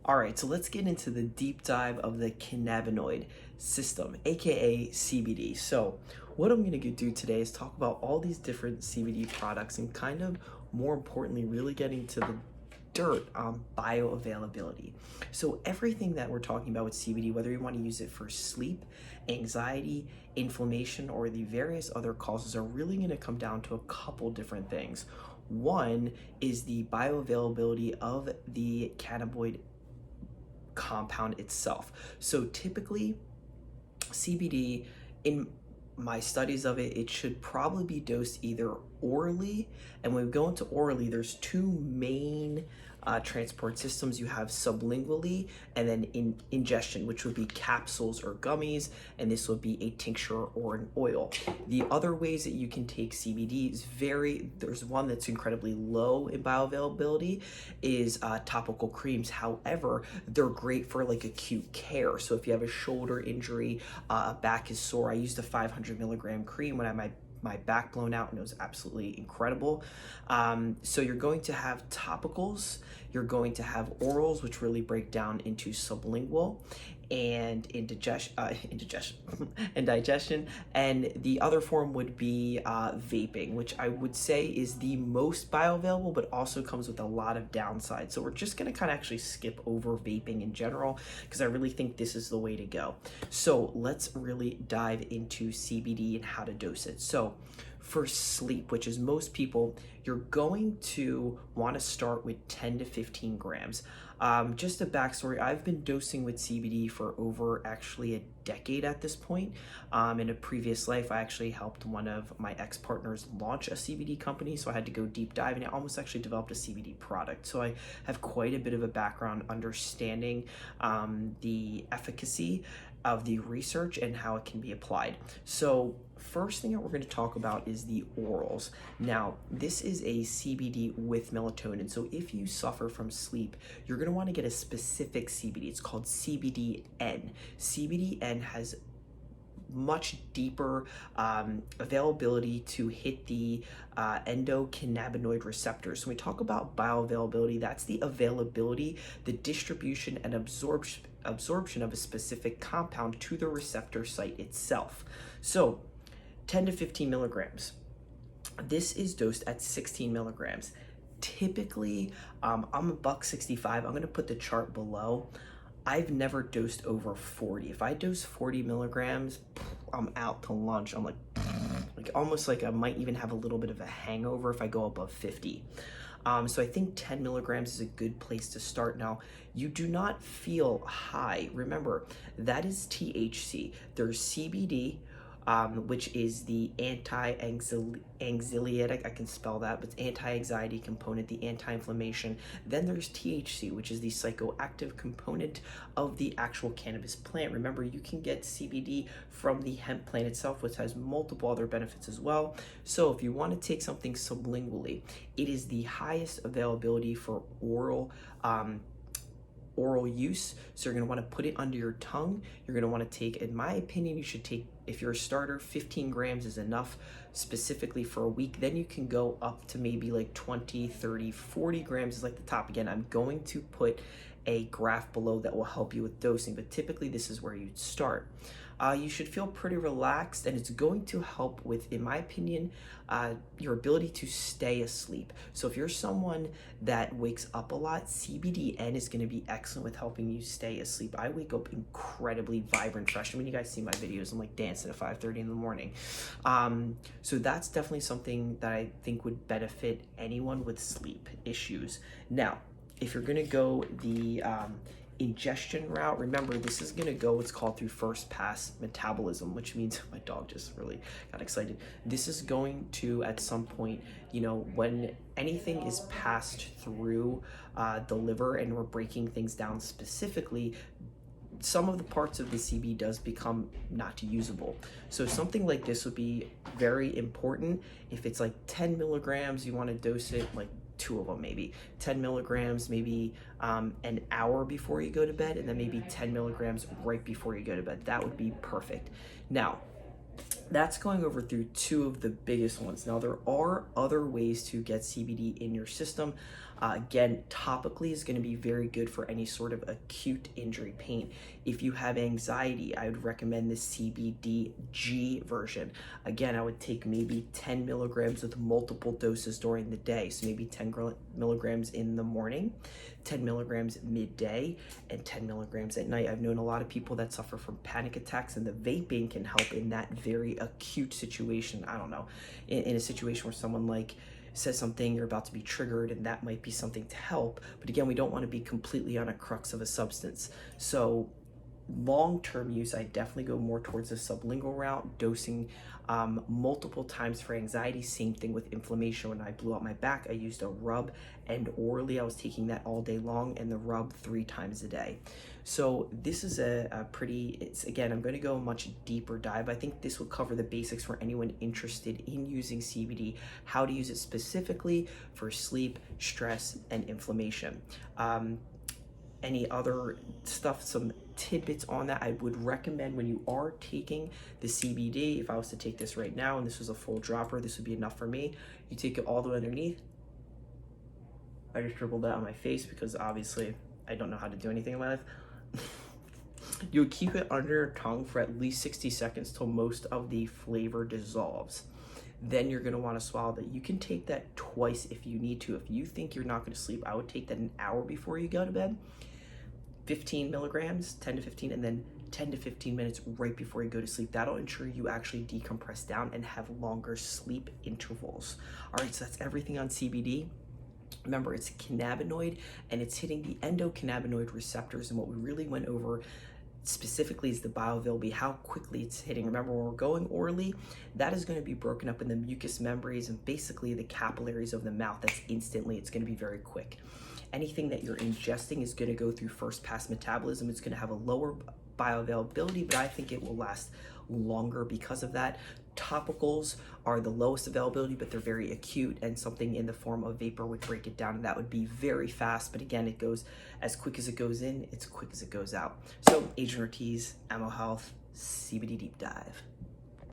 All right, so let's get into the deep dive of the cannabinoid system, aka CBD. So, what I'm going to do today is talk about all these different CBD products and kind of more importantly, really getting to the dirt on bioavailability. So, everything that we're talking about with CBD, whether you want to use it for sleep, anxiety, inflammation, or the various other causes, are really going to come down to a couple different things. One is the bioavailability of the cannabinoid compound itself. So typically, CBD, in my studies of it, it should probably be dosed either orally, and when we go into orally, there's two main transport systems. You have sublingually and then in ingestion, which would be capsules or gummies, and this would be a tincture or an oil. The other ways that you can take CBD is there's one that's incredibly low in bioavailability is topical creams. However, they're great for like acute care. So if you have a shoulder injury, a back is sore, I used a 500 milligram cream when I had my back blown out, and it was absolutely incredible. So you're going to have topicals, you're going to have orals, which really break down into sublingual and indigestion, and digestion. And the other form would be vaping, which I would say is the most bioavailable, but also comes with a lot of downsides. So we're just gonna kind of actually skip over vaping in general, because I really think this is the way to go. So let's really dive into CBD and how to dose it. So for sleep, which is most people, you're going to want to start with 10 to 15 grams. Just a backstory, I've been dosing with CBD for over actually a decade at this point. In a previous life, I actually helped one of my ex-partners launch a CBD company, so I had to go deep dive, and I almost actually developed a CBD product. So I have quite a bit of a background understanding the efficacy of the research and how it can be applied. So first thing that we're going to talk about is the orals. Now, this is a CBD with melatonin. So if you suffer from sleep, you're going to want to get a specific CBD. It's called CBDN. CBDN has much deeper availability to hit the endocannabinoid receptors. So when we talk about bioavailability, that's the availability, the distribution, and absorption of a specific compound to the receptor site itself. So 10 to 15 milligrams. This is dosed at 16 milligrams. Typically, I'm a $165. I'm going to put the chart below. I've never dosed over 40. If I dose 40 milligrams, I'm out to lunch. I'm like almost like I might even have a little bit of a hangover if I go above 50. So I think 10 milligrams is a good place to start. Now, you do not feel high. Remember, that is THC. There's CBD, which is the anxiolytic, I can spell that, but it's anti-anxiety component, the anti-inflammation. Then there's THC, which is the psychoactive component of the actual cannabis plant. Remember, you can get CBD from the hemp plant itself, which has multiple other benefits as well. So if you want to take something sublingually, it is the highest availability for oral use. So you're going to want to put it under your tongue. You're going to want to take, in my opinion, you should take, if you're a starter, 15 grams is enough specifically for a week. Then you can go up to maybe like 20, 30, 40 grams is like the top. Again, I'm going to put a graph below that will help you with dosing, but typically this is where you'd start. You should feel pretty relaxed, and it's going to help with, in my opinion, your ability to stay asleep. So if you're someone that wakes up a lot, CBDN is going to be excellent with helping you stay asleep. I wake up incredibly vibrant, fresh. I mean, you guys see my videos, I'm like dancing at 5:30 in the morning. So that's definitely something that I think would benefit anyone with sleep issues. Now, if you're going to go the ingestion route, remember, this is going to go what's called through first pass metabolism, which means my dog just really got excited. This is going to, at some point, when anything is passed through the liver and we're breaking things down specifically, some of the parts of the CB does become not usable. So something like this would be very important. If it's like 10 milligrams, you want to dose it like 2 of them, maybe 10 milligrams, maybe an hour before you go to bed, and then maybe 10 milligrams right before you go to bed. That would be perfect. Now, that's going over through 2 of the biggest ones. Now, there are other ways to get CBD in your system. Again, topically is going to be very good for any sort of acute injury pain. If you have anxiety, I would recommend the CBDG version. Again, I would take maybe 10 milligrams with multiple doses during the day. So maybe 10 milligrams in the morning, 10 milligrams midday, and 10 milligrams at night. I've known a lot of people that suffer from panic attacks, and the vaping can help in that very acute situation. I don't know, in a situation where someone like says something, you're about to be triggered, and that might be something to help. But again, we don't want to be completely on a crux of a substance. So long-term use, I definitely go more towards the sublingual route, dosing multiple times for anxiety. Same thing with inflammation. When I blew out my back, I used a rub, and orally I was taking that all day long, and the rub 3 times a day. So this is a pretty, it's, again, I'm going to go a much deeper dive. I think this will cover the basics for anyone interested in using CBD, how to use it specifically for sleep, stress, and inflammation. Any other stuff, some tidbits on that, I would recommend when you are taking the CBD, if I was to take this right now and this was a full dropper, this would be enough for me. You take it all the way underneath. I just dribbled that on my face because obviously I don't know how to do anything in my life. You would keep it under your tongue for at least 60 seconds till most of the flavor dissolves. Then you're gonna wanna swallow that. You can take that twice if you need to. If you think you're not gonna sleep, I would take that an hour before you go to bed. 15 milligrams, 10 to 15, and then 10 to 15 minutes right before you go to sleep. That'll ensure you actually decompress down and have longer sleep intervals. All right, so that's everything on CBD. Remember, it's cannabinoid, and it's hitting the endocannabinoid receptors, and what we really went over specifically is the bioavailability, how quickly it's hitting. Remember, when we're going orally, that is going to be broken up in the mucous membranes and basically the capillaries of the mouth. That's instantly, it's going to be very quick. Anything that you're ingesting is going to go through first pass metabolism. It's going to have a lower bioavailability, but I think it will last longer because of that. Topicals are the lowest availability, but they're very acute, and something in the form of vapor would break it down, and that would be very fast. But again, it goes as quick as it goes in, it's quick as it goes out. So Agent Ortiz, Ammo Health, CBD Deep Dive.